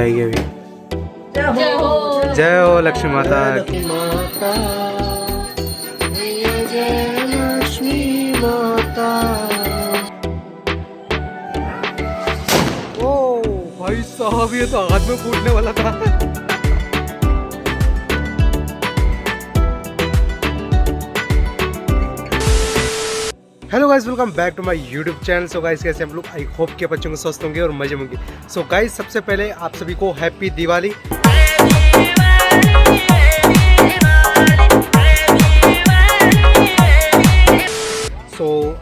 आएगी अभी। जय हो लक्ष्मी माता की। ओ भाई साहब, ये तो हाथ में फूटने वाला था। Hello guys, welcome back to my YouTube channel. So guys, कैसे हम लोग? आई होप कि बच्चों को स्वस्थ होंगे और मजे होंगे। सो गाइस, सबसे पहले आप सभी को हैप्पी दिवाली।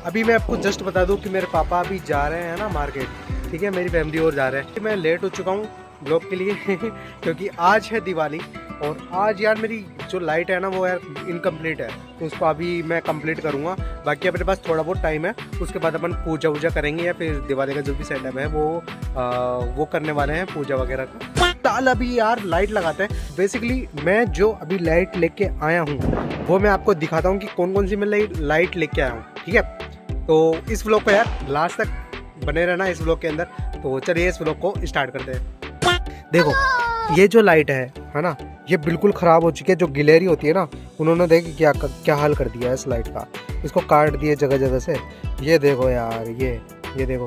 अभी मैं आपको जस्ट बता दूं कि मेरे पापा अभी जा रहे हैं ना मार्केट, ठीक है। मेरी फैमिली और जा रहे हैं। मैं लेट हो चुका हूँ ब्लॉग के लिए क्योंकि आज है दिवाली और आज यार मेरी जो लाइट है ना वो यार इनकम्प्लीट है, तो उसको अभी मैं कंप्लीट करूँगा। बाकी अपने पास थोड़ा बहुत टाइम है, उसके बाद अपन पूजा वूजा करेंगे या फिर दिवाली का जो भी सेटअप है वो करने वाले हैं, पूजा वगैरह का। ताल अभी यार लाइट लगाते हैं। बेसिकली मैं जो अभी लाइट लेके आया हूँ वो मैं आपको दिखाता हूँ कि कौन कौन सी मैं लाइट लेके आया हूँ, ठीक है। तो इस व्लॉग को यार लास्ट तक बने रहना इस व्लॉग के अंदर। तो चलिए इस व्लॉग को स्टार्ट करते हैं। देखो ये जो लाइट है ना, ये बिल्कुल ख़राब हो चुकी है। जो गिलहरी होती है ना, उन्होंने देख क्या हाल कर दिया है इस लाइट का। इसको काट दिए जगह जगह से। ये देखो यार, ये देखो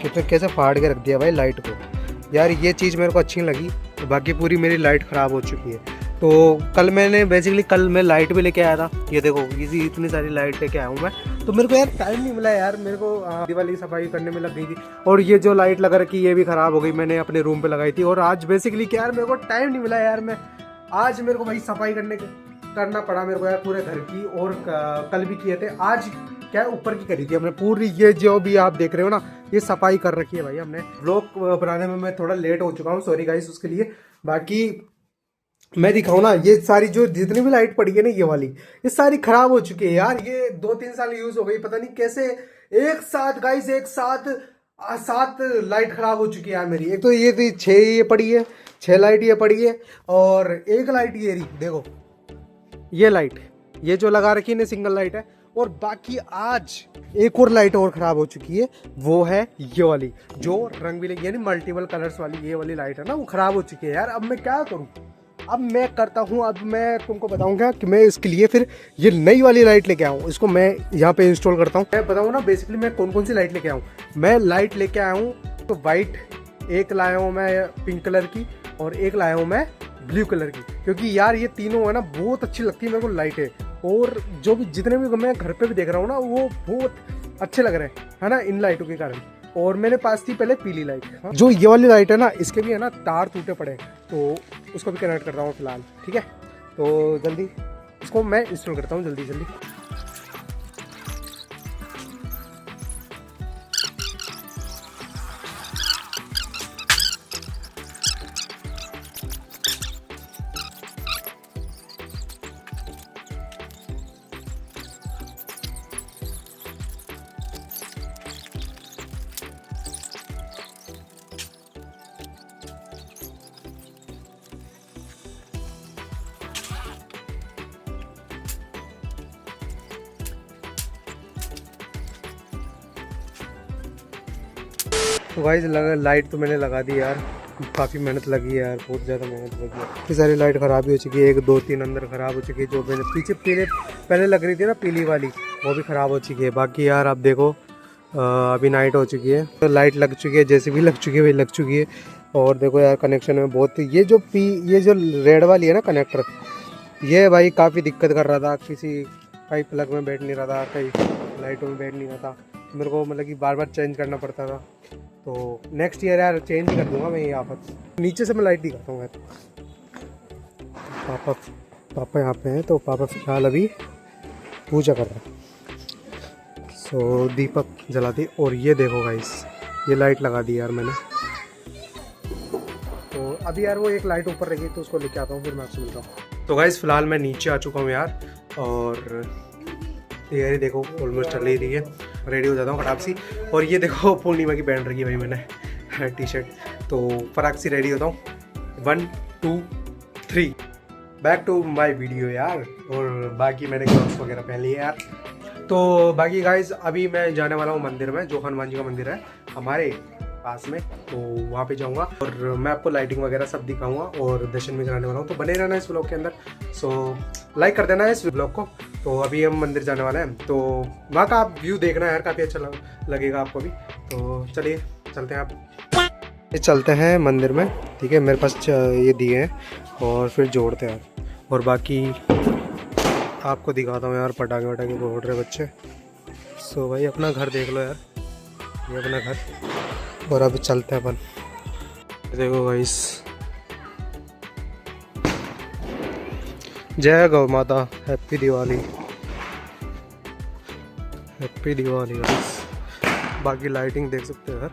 कितने कैसे फाड़ के रख दिया भाई लाइट को। यार ये चीज़ मेरे को अच्छी नहीं लगी। बाकी पूरी मेरी लाइट ख़राब हो चुकी है। तो कल मैं लाइट भी लेके आया था। ये देखो इतनी सारी लाइट लेके आया हूँ मैं। तो मेरे को यार टाइम नहीं मिला यार, मेरे को दिवाली की सफाई करने में लग गई थी। और ये जो लाइट लगा रखी ये भी ख़राब हो गई, मैंने अपने रूम पे लगाई थी। और आज बेसिकली क्या यार, मेरे को टाइम नहीं मिला यार। आज मेरे को भाई सफाई करना पड़ा मेरे को यार पूरे घर की। और कल भी किए थे, आज क्या ऊपर की करी थी हमने पूरी। ये जो भी आप देख रहे हो ना, ये सफाई कर रखी है भाई हमने। व्लॉग बनाने में मैं थोड़ा लेट हो चुका हूँ, सॉरी गाइस उसके लिए। बाकी मैं दिखाऊँ ना, ये सारी जो जितनी भी लाइट पड़ी है ना ये वाली, ये सारी खराब हो चुकी है यार। ये 2-3 साल यूज हो गई, पता नहीं कैसे एक साथ गाइस, एक साथ 7 लाइट खराब हो चुकी है यार मेरी। एक तो ये थी 6 ये पड़ी है, 6 लाइट ये पड़ी है। और एक लाइट ये रही, देखो ये लाइट, ये जो लगा रखी है ना सिंगल लाइट है। और बाकी आज एक और लाइट और खराब हो चुकी है, वो है ये वाली जो रंग बिरंगी यानी मल्टीपल कलर्स वाली ये वाली लाइट है ना, वो खराब हो चुकी है यार। अब मैं क्या करूं? अब मैं करता हूँ, अब मैं तुमको बताऊंगा कि मैं इसके लिए फिर ये नई वाली लाइट लेके आऊँ। इसको मैं यहाँ पे इंस्टॉल करता हूँ। मैं बताऊँ ना बेसिकली मैं कौन कौन सी लाइट लेके आऊँ। मैं लाइट लेके आया हूँ तो वाइट, एक लाया हूँ मैं पिंक कलर की, और एक लाया हूँ मैं ब्लू कलर की। क्योंकि यार ये तीनों है ना बहुत अच्छी लगती है मेरे को लाइटें। और जो भी जितने भी मैं घर पे भी देख रहा हूँ ना, वो बहुत अच्छे लग रहे हैं, है ना, इन लाइटों के कारण। और मेरे पास थी पहले पीली लाइट। जो ये वाली लाइट है ना, इसके भी है ना तार टूटे पड़े, तो उसको भी कनेक्ट करता हूँ फिलहाल, ठीक है। तो जल्दी इसको मैं इंस्टॉल करता हूँ जल्दी। तो गाइस लाइट तो मैंने लगा दी यार, काफ़ी मेहनत लगी है यार, बहुत ज़्यादा मेहनत लगी है। इतनी सारी लाइट ख़राब भी हो चुकी है, 1 2 3 अंदर ख़राब हो चुकी है। जो मैंने पीछे पहले लग रही थी ना पीली वाली, वो भी ख़राब हो चुकी है। बाकी यार आप देखो अभी नाइट हो चुकी है तो लाइट लग चुकी है, जैसे भी लग चुकी है वही लग चुकी है। और देखो यार कनेक्शन में बहुत ये जो रेड वाली है ना कनेक्टर, ये भाई काफ़ी दिक्कत कर रहा था। कहीं प्लग में बैठ नहीं रहा था, कहीं लाइटों में बैठ नहीं रहा था। मेरे को मतलब कि बार बार चेंज करना पड़ता था। तो नेक्स्ट ईयर यार चेंज ही कर दूंगा मैं ये आफत। नीचे से मैं लाइट दिखाता हूँ। पापा यहाँ पे हैं, तो पापा फिलहाल अभी पूजा कर रहे हैं। सो दीपक जला दी। और ये देखो गाइस, ये लाइट लगा दी यार मैंने। तो अभी यार वो एक लाइट ऊपर रहेगी, तो उसको लेके आता हूँ, फिर मैं आपसे मिलता हूँ। तो गाइस फिलहाल मैं नीचे आ चुका हूँ यार। और तैयारी देखो ऑलमोस्ट चल ही रही है, रेडी हो जाता हूँ फटाक सी। और ये देखो पूर्णिमा की पहन रखी है भाई मैंने टी शर्ट। तो फटाक सी रेडी होता हूँ। 1 2 3 बैक टू माय वीडियो यार। और बाकी मैंने ग्लव्स वगैरह पहन लिए यार। तो बाकी गाइज अभी मैं जाने वाला हूँ मंदिर में, जो हनुमान जी का मंदिर है हमारे पास में, तो वहाँ पे जाऊँगा और मैं आपको लाइटिंग वगैरह सब दिखाऊंगा और दर्शन भी कराने वाला हूँ। तो बने रहना इस ब्लॉग के अंदर। सो लाइक कर देना है इस ब्लॉग को। तो अभी हम मंदिर जाने वाले हैं, तो वहाँ का आप व्यू देखना है यार, काफ़ी अच्छा लगेगा आपको भी। तो चलिए चलते हैं, आप चलते हैं मंदिर में। ठीक है, मेरे पास ये दिए हैं और फिर जोड़ते हैं यार। और बाकी आपको दिखाता हूँ यार, पटाखे वटाखे फोड़ रहे बच्चे। सो भाई अपना घर देख लो यार, ये अपना घर। और अब चलते हैं अपन। देखो गाइस, जय गौ माता, happy Diwali, happy Diwali guys. बाकी लाइटिंग देख सकते हो यार।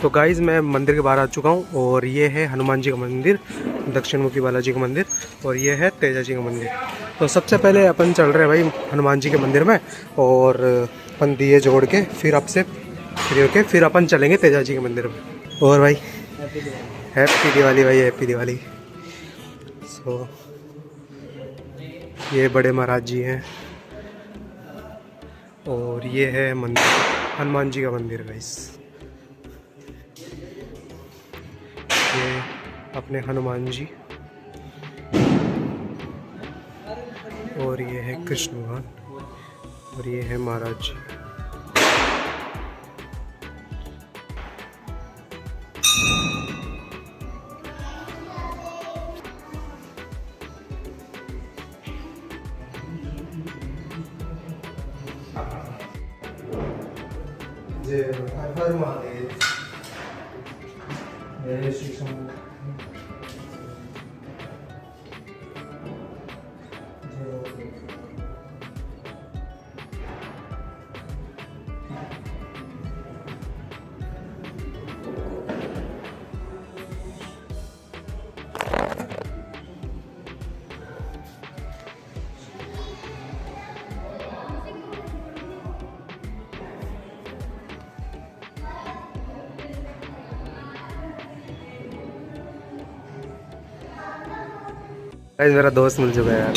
तो गाइस मैं मंदिर के बाहर आ चुका हूँ और ये है हनुमान जी का मंदिर, दक्षिण मुखी बालाजी का मंदिर, और ये है तेजा जी का मंदिर। तो सबसे पहले अपन चल रहे हैं भाई हनुमान जी के मंदिर में, और अपन दिए जोड़ के फिर आपसे फ्री होके फिर अपन चलेंगे तेजा जी के मंदिर में। और भाई हैप्पी दिवाली भाई, हैप्पी दिवाली। सो ये बड़े महाराज जी हैं और ये है मंदिर, हनुमान जी का मंदिर गाइस। ये अपने हनुमान जी, और ये है कृष्ण भगवान, और ये है महाराज जी। जय हर हर महादेव, जय श्री कृष्ण। गाइस मेरा दोस्त मिल चुका है यार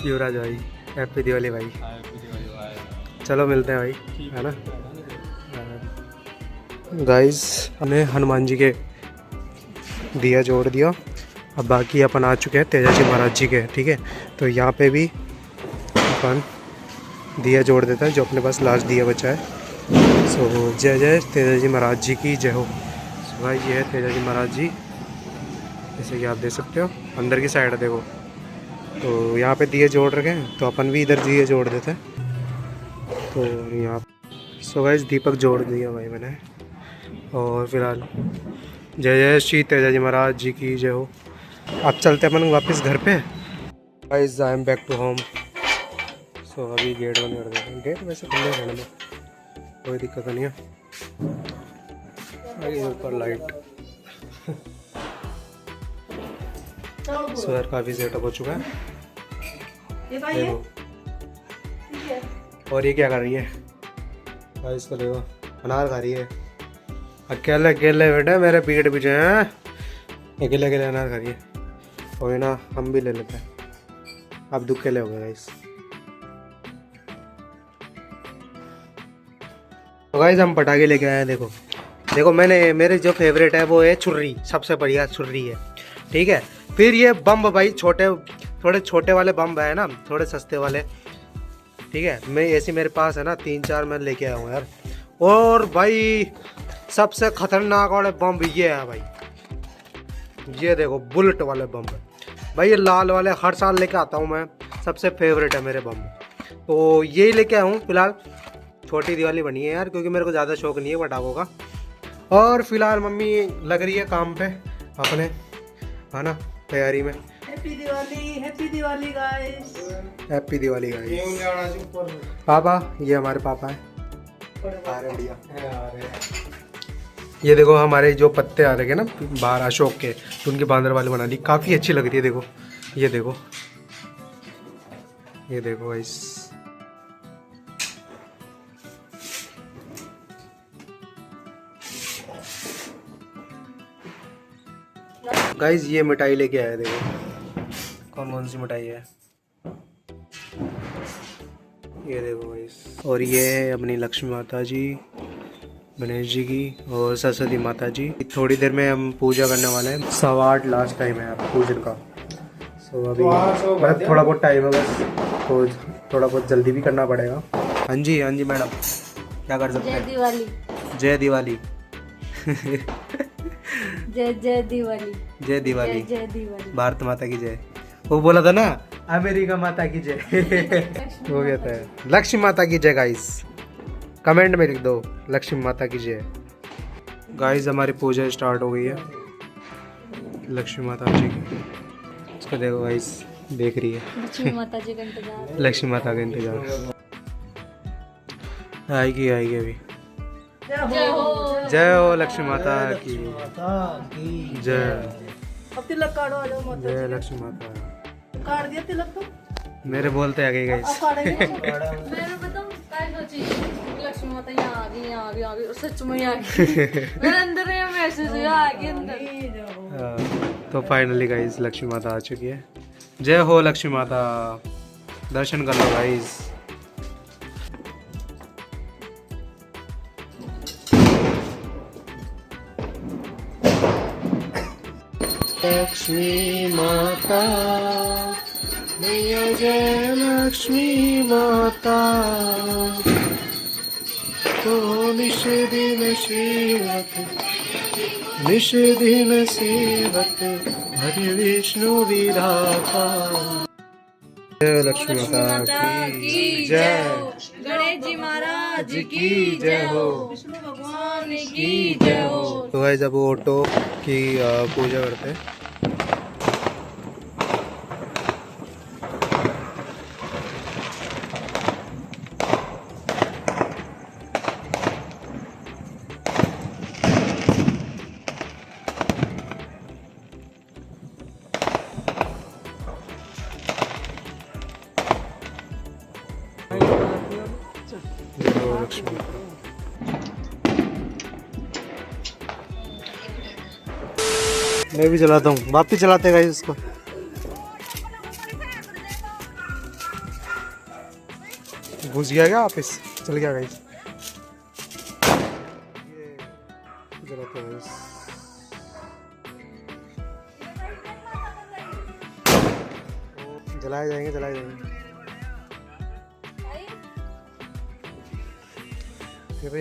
युवराज भाई, हैप्पी दिवाली भाई। चलो मिलते हैं भाई, है ना। गाइस हमने हनुमान जी के दिया जोड़ दिया, अब बाकी अपन आ चुके हैं तेजा जी महाराज जी के। ठीक है, तो यहाँ पे भी अपन दिया जोड़ देता है, जो अपने पास लास्ट दिया बचा है। सो जय जय तेजा जी महाराज जी की जय हो। सो भाई ये है तेजा जी महाराज जी, जैसे कि आप देख सकते हो अंदर की साइड देखो। तो यहाँ पे दिए जोड़ रखे हैं, तो अपन भी इधर दिए जोड़ देते हैं। तो यहाँ सो गाइस दीपक जोड़ दिया भाई मैंने। और फिलहाल जय जय श्री तेजा जी महाराज जी की जय हो। अब चलते हैं अपन वापस घर पे। Guys I am back to home. So अभी गेट बंद कर देते हैं, गेट वैसे खुले रहने में कोई दिक्कत नहीं है। आगे ऊपर लाइट सो यार काफ़ी सेटअप हो चुका है। देखो, और ये क्या कर रही है भाई, इसको देखो अनार खा रही है। अकेले अकेले बेटे मेरे पीठ पीछे हैं, अकेले अकेले अनार खा रही है। और ना हम भी ले लेते हैं, अब दुख के ले हो गए गाइस। तो गाइस हम पटाखे लेके आए हैं। देखो देखो मैंने, मेरे जो फेवरेट है वो है छुर्री, सबसे बढ़िया छुर्री है। ठीक है, फिर ये बम भाई छोटे, थोड़े छोटे वाले बम है ना, थोड़े सस्ते वाले। ठीक है, मैं ऐसे मेरे पास है ना 3-4 मैं लेके आया हूँ यार। और भाई सबसे खतरनाक वाले बम ये है भाई, ये देखो बुलेट वाले बम भाई। ये लाल वाले हर साल लेके आता हूँ मैं, सबसे फेवरेट है मेरे बम। तो यही लेके आया हूँ फिलहाल। छोटी दिवाली बनी है यार, क्योंकि मेरे को ज़्यादा शौक नहीं है पटाखों का। और फिलहाल मम्मी लग रही है काम पे अपने, है ना, तैयारी में। Happy Diwali, happy Diwali guys, happy Diwali guys. पापा, ये हमारे पापा हैं। बढ़िया। ये देखो हमारे जो पत्ते आ रहे हैं ना बाहर अशोक के, तो उनकी बांदर वाले बना ली, काफ़ी अच्छी लग रही है। देखो ये देखो, ये देखो गाइस। गाइस ये मिठाई लेके आए, देखो कौन कौन सी मिठाई है, ये देखो गाइस। और ये है अपनी लक्ष्मी माता जी, गणेश जी की और सरस्वती माता जी। थोड़ी देर में हम पूजा करने वाले हैं। 8:15 लास्ट टाइम है पूजन का। सो अभी मतलब थोड़ा बहुत टाइम है बस, तो थोड़ा बहुत जल्दी भी करना पड़ेगा। हाँ जी मैडम, क्या कर सकते हैं। जय दिवाली। जय दिवाली। जय जय दिवाली। जय दिवाली। जय दिवाली। भारत माता की जय। वो बोला था ना, अमेरिका माता की जय। हो गया था। लक्ष्मी माता की जय गाइस, कमेंट में लिख दो लक्ष्मी माता की जय। गाइस हमारी पूजा स्टार्ट हो गई है लक्ष्मी माता जी की। इसको देखो गाइस, देख रही है लक्ष्मी माता जी का इंतजार। लक्ष्मी माता का इंतजार। आएगी अभी। जय हो। जय हो लक्ष्मी माता की जय। अब तिलक काटो, आ जाओ माता जय जी। लक्ष्मी माता। काट दिया तिलक तो। मेरे बोलते आ गए अब गाइस। काटेंगे। मैंने बताऊं काय सोची लक्ष्मी माता यहाँ आ गई और सच में आ गई। मेरे अंदर ये मैसेज हुआ आ गई अंदर। तो फाइनली गाइस लक्ष्मी माता आ चुकी है। जय हो लक्ष्मी माता। दर्शन कर लो गाइस। लक्ष्मी माता मैया, जय लक्ष्मी माता। तो निषेधिन सेवक हरि विष्णु विधाता। जय लक्ष्मी माता की जय। गणेश जी महाराज की जय हो। विष्णु भगवान की जय हो। तो गाइस अब ऑटो की पूजा करते हैं। मैं भी चलाता हूँ, बाप भी चलाते गाइस इसको। घुस गया क्या वापिस, चल गया गाइस। चलाते गाइस। जलाए जाएंगे। ये भाई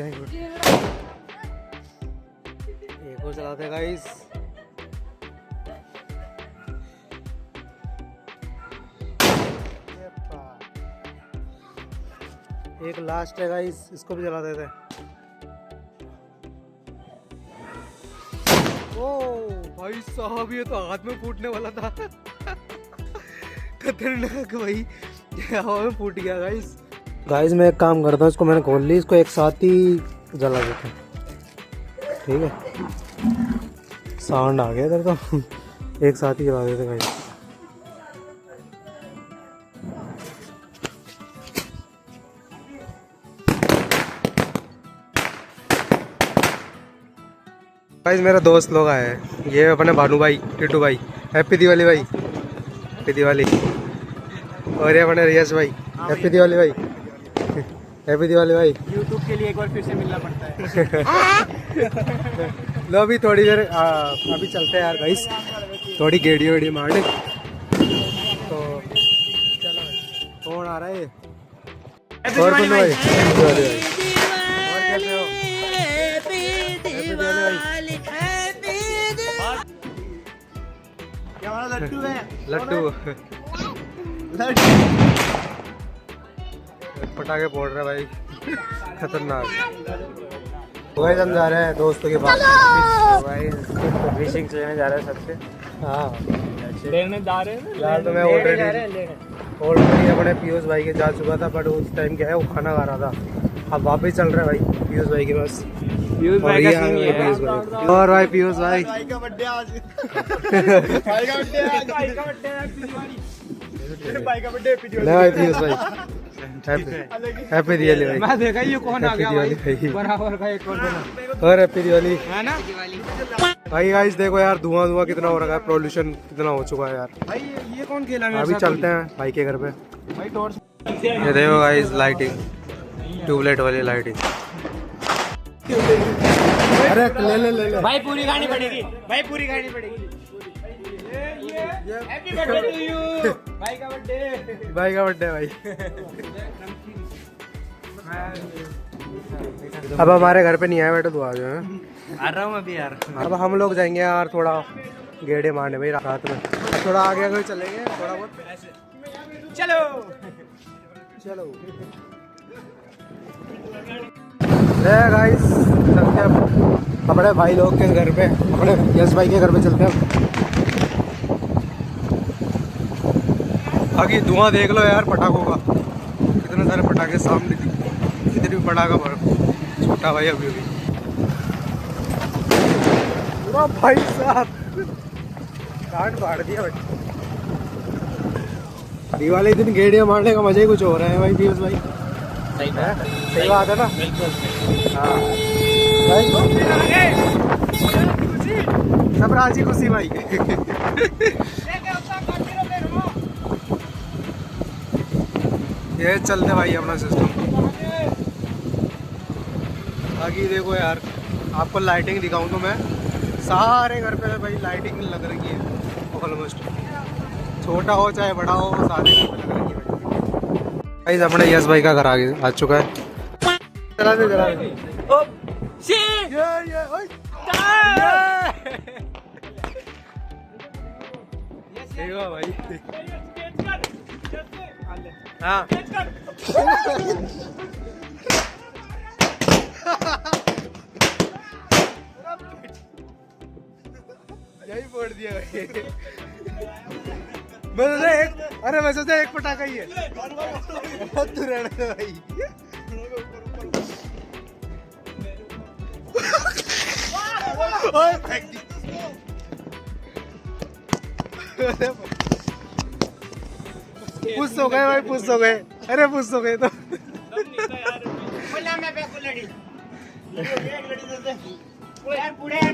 एक और चलाते हैं गाइस। एक लास्ट है गाइस, इसको भी जला देते हैं। ओ भाई साहब, ये तो हाथ में फूटने वाला था। खतरनाक भाई, हवा में फूट गया गाइस। गाइस मैं एक काम करता हूँ, इसको मैंने खोल ली, इसको एक साथ ही जला देते हैं। ठीक है, साउंड आ गया इधर तो। एक साथ ही जला देते गाइस। गाइस मेरा दोस्त लोग आए हैं, ये अपने भानु भाई, टिटू भाई, हैप्पी दिवाली भाई, हैप्पी दिवाली। और ये अपने रियाज भाई, हैप्पी दिवाली भाई, हैप्पी दिवाली भाई। यूट्यूब के लिए एक बार फिर से मिलना पड़ता है। लो अभी थोड़ी देर अभी चलते हैं यार गाइस, थोड़ी गेड़ी वेड़ी मार ले। तो चलो कौन आ रहा है? और भाई, और कैसे हो? ये हमारा लट्टू है। लट्टू पटाखे फोड़ रहे भाई, खतरनाक। भाई हम जा रहे हैं दोस्तों के पास भाई, विशिंग लेने जा रहे हैं सबसे। हाँ लेने जा रहे हैं यार, तो मैं ऑलरेडी अपने पीयूष भाई के जा चुका था, बट उस टाइम क्या है वो खाना खा रहा था। अब वापस चल रहे हैं भाई पीयूष भाई के पास। पीयूष भाई का सीन ये है। और भाई पीयूष भाई, भाई का बर्थडे आज। भाई का बर्थडे आज। भाई का बर्थडे आज। भाई का बर्थडे हैप्पी ले भाई पीयूष भाई, हैप्पी दिवाली भाई। मैं देखा ये कौन आ गया भाई, भाई बराबर का एक और देना और हैप्पी दिवाली है ना। भाई। गाइस देखो यार, धुआं कितना हो रखा है, पोल्यूशन कितना हो चुका है यार। भाई ये कौन खेला मेरे अभी साथ? चलते हैं भाई के घर पे। भाई टॉर्च। ये देखो गाइस लाइटिंग, ट्यूबलाइट वाली लाइटिंग। अरे ले भाई पूरी खानी पड़ेगी, भाई पूरी खानी पड़ेगी। Happy birthday to you. भाई का बर्थडे, भाई का बर्थडे भाई। अब हमारे घर पे नहीं आया बेटा, तू आ गया है। आ रहा हूँ अभी यार। अब हम लोग जाएंगे यार थोड़ा गेड़े मारने भाई रात में, थोड़ा आगे आगे चलेंगे थोड़ा बहुत। चलो चलो गाइस, चलते हैं अपने भाई लोग के घर पे, अपने यश भाई के घर पे चलते हैं। आगे धुआं देख लो यार पटाखों का, कितने सारे पटाखे सामने, कितने भी पटाखा भर छोटा भाई अभी अभी। पूरा भाई साहब काट फाड़ दिया भाई। दिवाली दिन गेड़ियाँ मारने का मजा ही कुछ हो रहा है भाई पीयूष भाई। सही सही बात है ना। हाँ भाई सब राजी खुशी भाई। ये चलते भाई अपना सिस्टम। आगे देखो यार, आपको लाइटिंग दिखाऊं तो मैं, सारे घर पे भाई लाइटिंग लग रही है ऑलमोस्ट, छोटा हो चाहे बड़ा हो सारे घर पे लग रही है भाई। अपने यश भाई का घर आगे आ चुका है। चला दे चला दे। देखो भाई। हाँ यही फोड़ दिया भाई। मैं सोचा एक पटाखा ही है। तू रहने दे भाई। पुश हो गए भाई, पुश हो गए। अरे पुश हो गए तो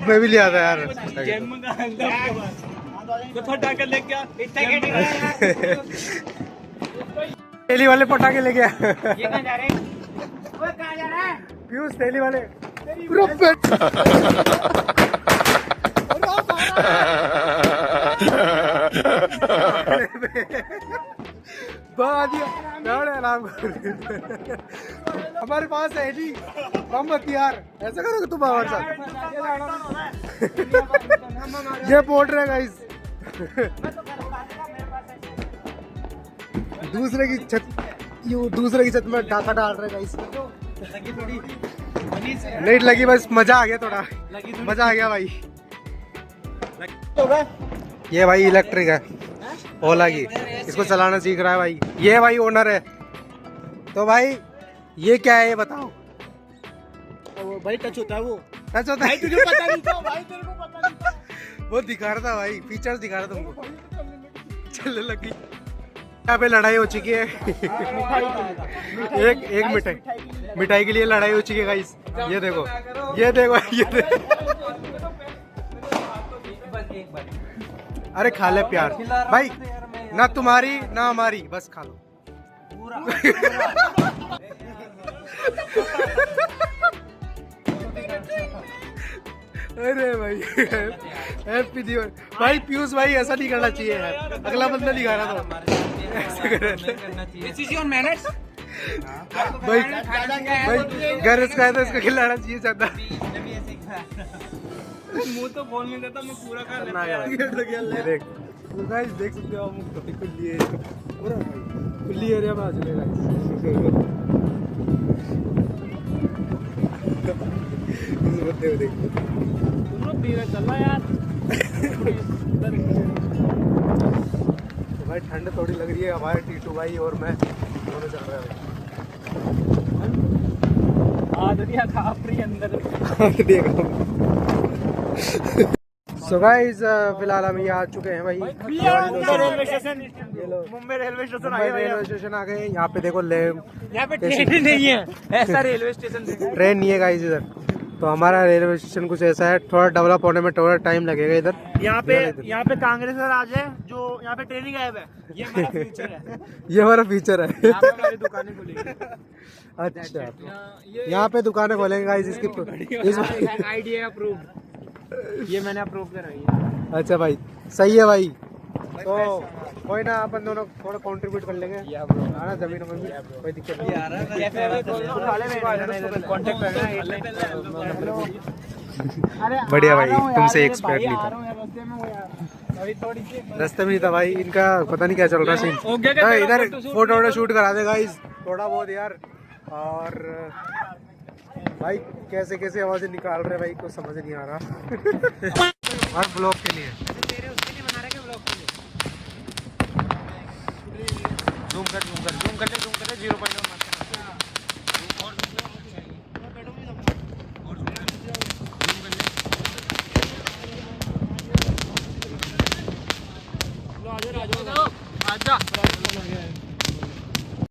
मैं भी लिया था यार। तेली वाले पटाखे ले गया। पीयूष तेली वाले हमारे पास है जी बम हथियार, ऐसा करोगे तुम हमारे साथ। ये बोल रहे गाइस। दूसरे की छत में डाका डाल रहे गाइस। नहीं लगी, बस मजा आ गया, थोड़ा मजा आ गया भाई। ये भाई इलेक्ट्रिक है ओला की, इसको चलाना सीख रहा है भाई। ये भाई ओनर है। तो भाई ये क्या है ये बताओ। वो भाई टच होता है, वो टच होता है। तुझे पता नहीं था भाई, तेरे को पता नहीं था। वो दिखा रहा था भाई, फीचर्स दिखा रहा था तुमको। चलने लगी। यहाँ पे लड़ाई हो चुकी है। एक मिठाई के लिए लड़ाई हो चुकी है गाइस। ये देखो ये देखो ये देखो। अरे खा ले प्यार भाई, ना तुम्हारी ना हमारी, बस खा लो। अरे भाई हैप्पी दिवाली भाई। पीयूष भाई ऐसा नहीं करना चाहिए यार, अगला बंदा दिखा रहा था ऐसा कर रहा था भाई। घर इसका है तो इसका खिलाना चाहिए ज्यादा। मुंह तो बोल नहीं देता, मैं पूरा खा लेता यार। देख तो गाइस देख सकते हो, हम खुली है पूरा भाई, खुली एरिया में आ चुके गाइस। इस बंदे को देख तुम लोग धीरे चलना यार। तो भाई ठंड थोड़ी लग रही है, हमारे टीटू भाई और मैं दोनों चल रहे हैं आदरिया था अपनी अंदर। सो गाइस फिलहाल हम ये आ चुके हैं भाई railway station, Mumbai railway station आ गए। रेलवे स्टेशन आ गए। यहाँ पे देखो लैम्प, यहाँ पे ट्रेन ही नहीं है, ऐसा रेलवे स्टेशन। ट्रेन नहीं है गाइस इधर। तो हमारा रेलवे स्टेशन कुछ ऐसा है, थोड़ा डेवलप होने में थोड़ा टाइम लगेगा इधर। यहाँ पे कांग्रेस का राज है, जो यहाँ पे ट्रेनिंग गायब है। ये हमारा फ्यूचर है। ये हमारा फीचर है। यहाँ पे हमारी दुकानें खुलेंगी। अच्छा, यहाँ पे दुकानें खोलेंगे गाइस इसकी इस आईडिया अप्रूव, ये मैंने अप्रूव कराई है। अच्छा भाई, सही है भाई। तो कोई ना, अपन दोनों थोड़ा कंट्रीब्यूट कर लेंगे ना जमीनों में भी, कोई दिक्कत नहीं। बढ़िया भाई, तुमसे एक्सपर्ट नहीं था, रास्ते में नहीं था भाई, इनका पता नहीं क्या चल रहा सीन। इधर फोटो वोटो शूट करा दे गाइस थोड़ा बहुत यार। और भाई कैसे कैसे आवाजें निकाल रहे भाई, कुछ समझ नहीं आ रहा। हर ब्लॉग के लिए जूम कर ले 0.1